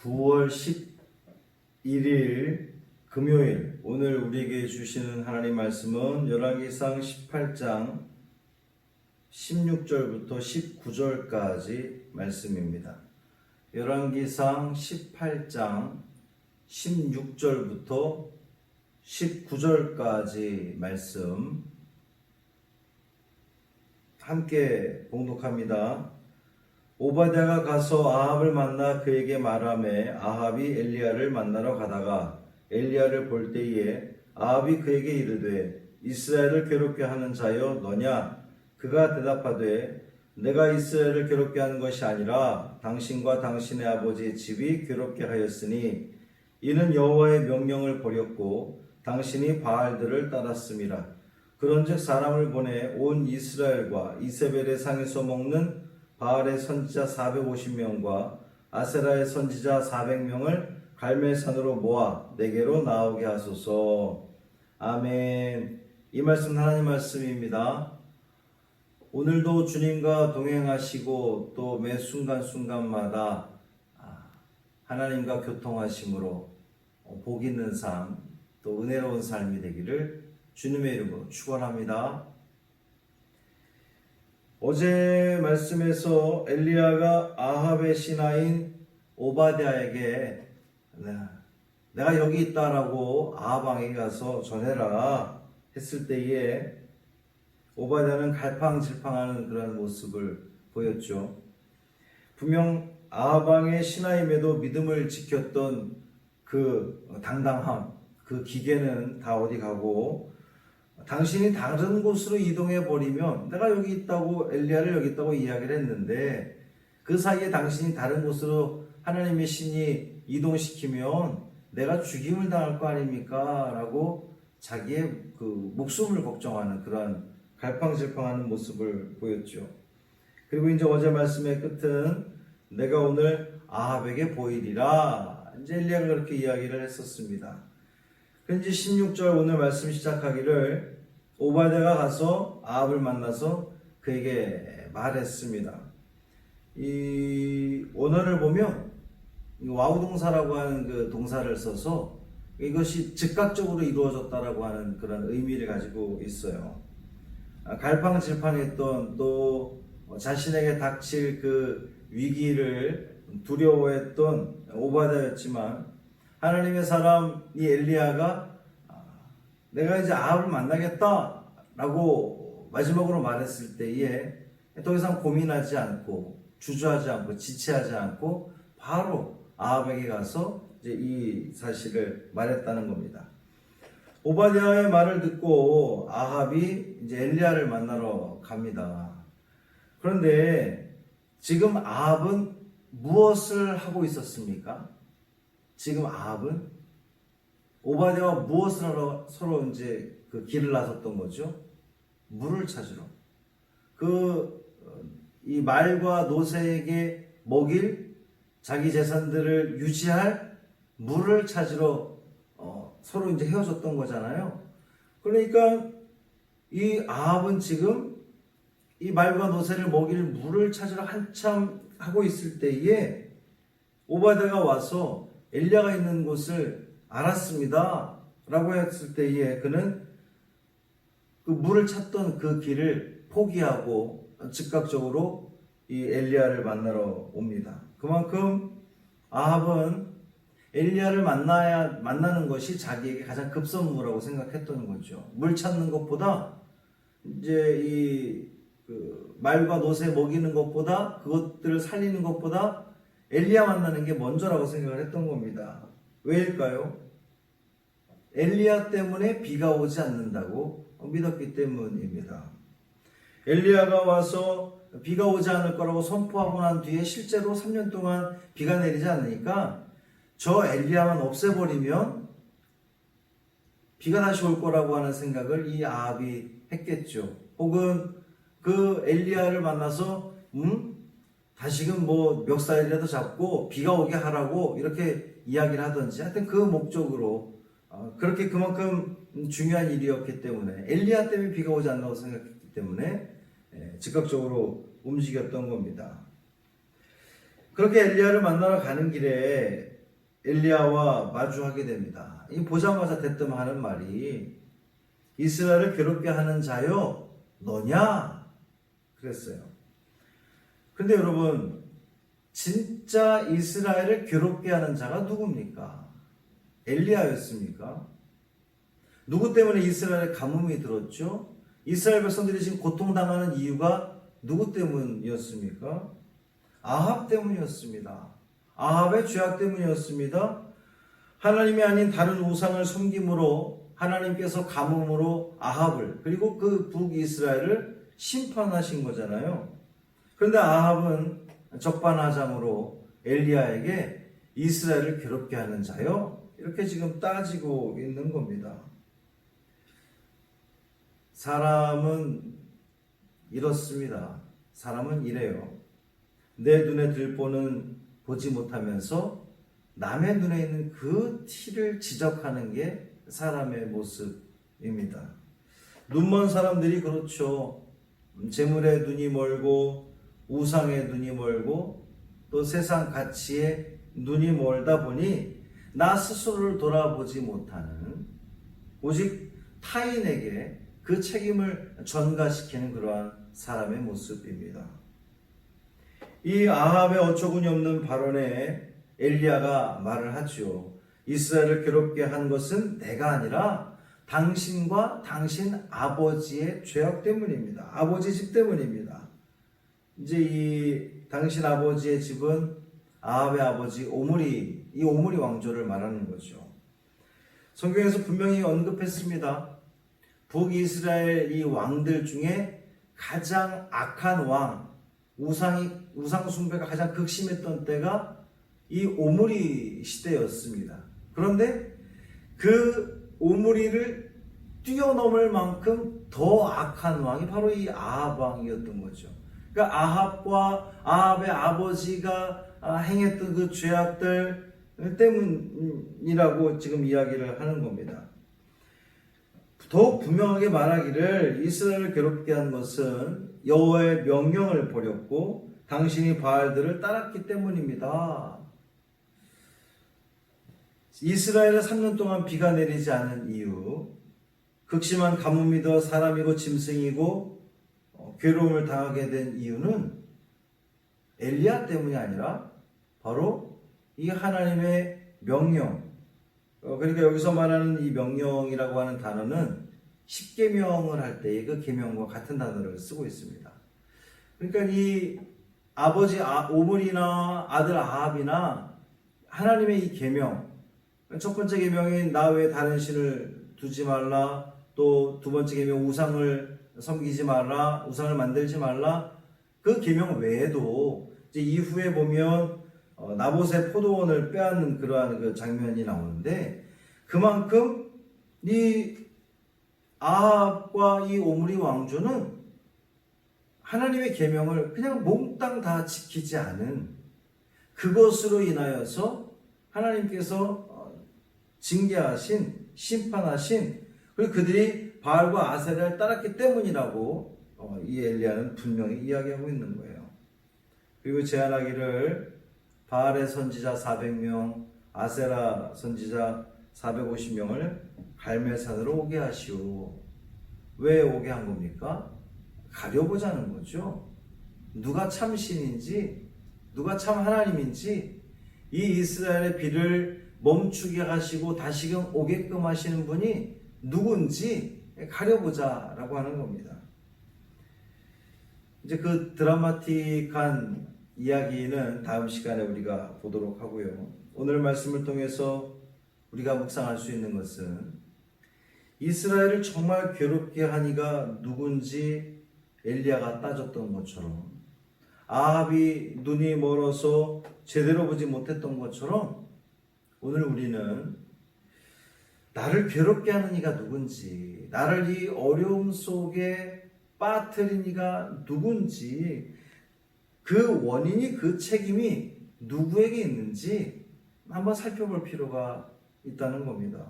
9월 11일 금요일, 오늘 우리에게 주시는 하나님 말씀은 열왕기상 18장 16절부터 19절까지 말씀입니다. 열왕기상 18장 16절부터 19절까지 말씀 함께 봉독합니다. 오바댜가 가서 아합을 만나 그에게 말하매 아합이 엘리야를 만나러 가다가 엘리야를 볼 때에 아합이 그에게 이르되 이스라엘을 괴롭게 하는 자여 너냐? 그가 대답하되 내가 이스라엘을 괴롭게 하는 것이 아니라 당신과 당신의 아버지의 집이 괴롭게 하였으니 이는 여호와의 명령을 버렸고 당신이 바알들을 따랐음이라. 그런즉 사람을 보내 온 이스라엘과 이세벨의 상에서 먹는 바알의 선지자 450명과 아세라의 선지자 400명을 갈멜산으로 모아 내게로 나오게 하소서. 아멘. 이 말씀 하나님 말씀입니다. 오늘도 주님과 동행하시고 또 매 순간순간마다 하나님과 교통하심으로 복 있는 삶, 또 은혜로운 삶이 되기를 주님의 이름으로 축원합니다. 어제 말씀에서 엘리야가 아합의 신하인 오바댜에게 내가 여기 있다라고 아합 왕에게 가서 전해라 했을 때에 오바댜는 갈팡질팡하는 그런 모습을 보였죠. 분명 아합 왕의 신하임에도 믿음을 지켰던 그 당당함, 그 기계는 다 어디 가고 당신이 다른 곳으로 이동해 버리면 내가 여기 있다고 엘리야를 여기 있다고 이야기를 했는데 그 사이에 당신이 다른 곳으로 하나님의 신이 이동시키면 내가 죽임을 당할 거 아닙니까? 라고 자기의 그 목숨을 걱정하는 그런 갈팡질팡하는 모습을 보였죠. 그리고 이제 어제 말씀의 끝은 내가 오늘 아합에게 보이리라. 이제 엘리야가 그렇게 이야기를 했었습니다. 그런데 16절 오늘 말씀 시작하기를 오바댜가 가서 아합을 만나서 그에게 말했습니다. 이 원어를 보면 와우 동사라고 하는 그 동사를 써서 이것이 즉각적으로 이루어졌다라고 하는 그런 의미를 가지고 있어요. 갈팡질팡했던 또 자신에게 닥칠 그 위기를 두려워했던 오바댜였지만 하나님의 사람 이 엘리야가 내가 이제 아합을 만나겠다라고 마지막으로 말했을 때에 더 이상 고민하지 않고 주저하지 않고 지체하지 않고 바로 아합에게 가서 이제 이 사실을 말했다는 겁니다. 오바댜의 말을 듣고 아합이 이제 엘리야를 만나러 갑니다. 그런데 지금 아합은 무엇을 하고 있었습니까? 지금 아합은 오바댜와 무엇을 하러 서로 이제 그 길을 나섰던 거죠? 물을 찾으러. 이 말과 노새에게 먹일 자기 재산들을 유지할 물을 찾으러 서로 이제 헤어졌던 거잖아요. 그러니까 이 아합은 지금 이 말과 노새를 먹일 물을 찾으러 한참 하고 있을 때에 오바댜가 와서 엘리야가 있는 곳을 알았습니다 라고 했을 때에 그는 그 물을 찾던 그 길을 포기하고 즉각적으로 이 엘리야를 만나러 옵니다. 그만큼 아합은 엘리야를 만나는 것이 자기에게 가장 급선무라고 생각했던 거죠. 물 찾는 것보다 이제 말과 노새 먹이는 것보다 그것들을 살리는 것보다 엘리야 만나는 게 먼저라고 생각을 했던 겁니다. 왜일까요? 엘리야 때문에 비가 오지 않는다고 믿었기 때문입니다. 엘리야가 와서 비가 오지 않을 거라고 선포하고 난 뒤에 실제로 3년 동안 비가 내리지 않으니까 저 엘리야만 없애버리면 비가 다시 올 거라고 하는 생각을 이 아합이 했겠죠. 혹은 그 엘리야를 만나서 다시금 뭐 멱살이라도 잡고 비가 오게 하라고 이렇게 이야기를 하든지 하여튼 그 목적으로 그렇게 그만큼 중요한 일이었기 때문에 엘리야 때문에 비가 오지 않는다고 생각했기 때문에 즉각적으로 움직였던 겁니다. 그렇게 엘리야를 만나러 가는 길에 엘리야와 마주하게 됩니다. 이 보자마자 대뜸 하는 말이 이스라엘을 괴롭게 하는 자여 너냐? 그랬어요. 근데 여러분, 진짜 이스라엘을 괴롭게 하는 자가 누굽니까? 엘리야였습니까? 누구 때문에 이스라엘에 가뭄이 들었죠? 이스라엘 백성들이 지금 고통당하는 이유가 누구 때문이었습니까? 아합 때문이었습니다. 아합의 죄악 때문이었습니다. 하나님이 아닌 다른 우상을 섬김으로 하나님께서 가뭄으로 아합을 그리고 그 북이스라엘을 심판하신 거잖아요. 그런데 아합은 적반하장으로 엘리야에게 이스라엘을 괴롭게 하는 자요? 이렇게 지금 따지고 있는 겁니다. 사람은 이렇습니다. 사람은 이래요. 내 눈에 들보는 보지 못하면서 남의 눈에 있는 그 티를 지적하는 게 사람의 모습입니다. 눈먼 사람들이 그렇죠. 재물에 눈이 멀고 우상에 눈이 멀고 또 세상 가치에 눈이 멀다 보니 나 스스로를 돌아보지 못하는 오직 타인에게 그 책임을 전가시키는 그러한 사람의 모습입니다. 이 아합의 어처구니 없는 발언에 엘리야가 말을 하죠. 이스라엘을 괴롭게 한 것은 내가 아니라 당신과 당신 아버지의 죄악 때문입니다. 아버지 집 때문입니다. 이제 이 당신 아버지의 집은 아합의 아버지 오므리, 이 오므리 왕조를 말하는 거죠. 성경에서 분명히 언급했습니다. 북이스라엘 이 왕들 중에 가장 악한 왕, 우상 숭배가 가장 극심했던 때가 이 오므리 시대였습니다. 그런데 그 오므리를 뛰어넘을 만큼 더 악한 왕이 바로 이 아합 왕이었던 거죠. 그러니까 아합과 아합의 아버지가 행했던 그 죄악들 때문이라고 지금 이야기를 하는 겁니다. 더욱 분명하게 말하기를 이스라엘을 괴롭게 한 것은 여호와의 명령을 버렸고 당신이 바알들을 따랐기 때문입니다. 이스라엘에 3년 동안 비가 내리지 않은 이유, 극심한 가뭄이 더 사람이고 짐승이고 괴로움을 당하게 된 이유는 엘리야 때문이 아니라 바로 이 하나님의 명령, 그러니까 여기서 말하는 이 명령이라고 하는 단어는 십계명을 할 때의 그 계명과 같은 단어를 쓰고 있습니다. 그러니까 이 아버지 오므리나 아들 아합이나 하나님의 이 계명, 첫 번째 계명인 나 외에 다른 신을 두지 말라, 또 두 번째 계명 우상을 섬기지 말라, 우상을 만들지 말라, 그 계명 외에도 이제 이후에 보면 나봇의 포도원을 빼앗는 그러한 그 장면이 나오는데 그만큼 이 아합과 이 오므리 왕조는 하나님의 계명을 그냥 몽땅 다 지키지 않은 그것으로 인하여서 하나님께서 징계하신 심판하신 그리고 그들이 바알과 아세라를 따랐기 때문이라고 이 엘리야는 분명히 이야기하고 있는 거예요. 그리고 제안하기를 바알의 선지자 400명, 아세라 선지자 450명을 갈멜산으로 오게 하시오. 왜 오게 한 겁니까? 가려보자는 거죠. 누가 참 신인지, 누가 참 하나님인지, 이 이스라엘의 비를 멈추게 하시고 다시금 오게끔 하시는 분이 누군지 가려보자라고 하는 겁니다. 이제 그 드라마틱한 이야기는 다음 시간에 우리가 보도록 하고요. 오늘 말씀을 통해서 우리가 묵상할 수 있는 것은 이스라엘을 정말 괴롭게 하니가 누군지 엘리야가 따졌던 것처럼 아합이 눈이 멀어서 제대로 보지 못했던 것처럼 오늘 우리는 나를 괴롭게 하는 이가 누군지, 나를 이 어려움 속에 빠뜨린 이가 누군지, 그 원인이, 그 책임이 누구에게 있는지 한번 살펴볼 필요가 있다는 겁니다.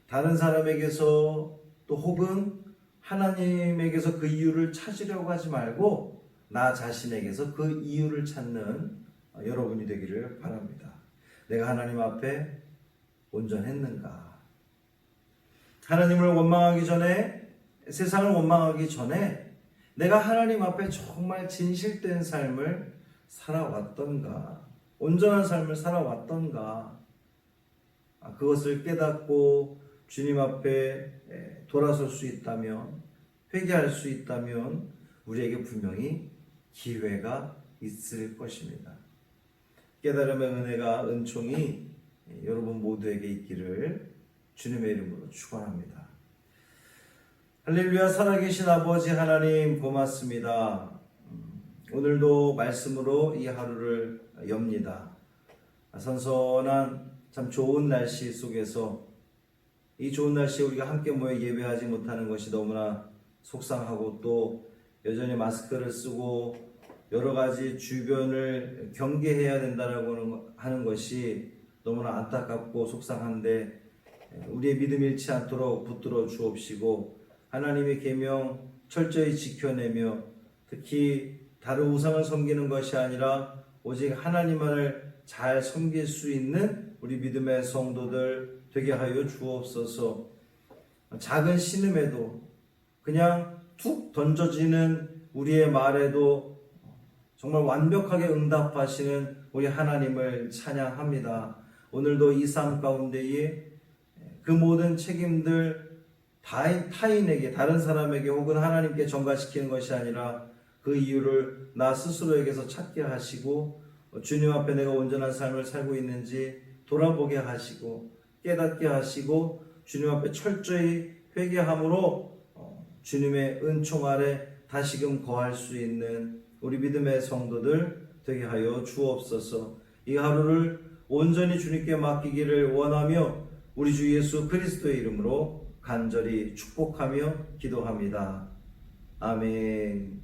다른 사람에게서 또 혹은 하나님에게서 그 이유를 찾으려고 하지 말고 나 자신에게서 그 이유를 찾는 여러분이 되기를 바랍니다. 내가 하나님 앞에 온전했는가? 하나님을 원망하기 전에, 세상을 원망하기 전에 내가 하나님 앞에 정말 진실된 삶을 살아왔던가? 온전한 삶을 살아왔던가? 그것을 깨닫고 주님 앞에 돌아설 수 있다면, 회개할 수 있다면 우리에게 분명히 기회가 있을 것입니다. 깨달음의 은혜가, 은총이 여러분 모두에게 있기를 주님의 이름으로 축원합니다. 할렐루야. 살아계신 아버지 하나님 고맙습니다. 오늘도 말씀으로 이 하루를 엽니다. 선선한 참 좋은 날씨 속에서, 이 좋은 날씨에 우리가 함께 모여 예배하지 못하는 것이 너무나 속상하고, 또 여전히 마스크를 쓰고 여러 가지 주변을 경계해야 된다라고 하는 것이 너무나 안타깝고 속상한데, 우리의 믿음 잃지 않도록 붙들어 주옵시고 하나님의 계명 철저히 지켜내며, 특히 다른 우상을 섬기는 것이 아니라 오직 하나님만을 잘 섬길 수 있는 우리 믿음의 성도들 되게 하여 주옵소서. 작은 신음에도, 그냥 툭 던져지는 우리의 말에도 정말 완벽하게 응답하시는 우리 하나님을 찬양합니다. 오늘도 이 삶 가운데에 그 모든 책임들 타인에게, 다른 사람에게 혹은 하나님께 전가시키는 것이 아니라 그 이유를 나 스스로에게서 찾게 하시고, 주님 앞에 내가 온전한 삶을 살고 있는지 돌아보게 하시고 깨닫게 하시고, 주님 앞에 철저히 회개함으로 주님의 은총 아래 다시금 거할 수 있는 우리 믿음의 성도들 되게 하여 주옵소서. 이 하루를 온전히 주님께 맡기기를 원하며 우리 주 예수 그리스도의 이름으로 간절히 축복하며 기도합니다. 아멘.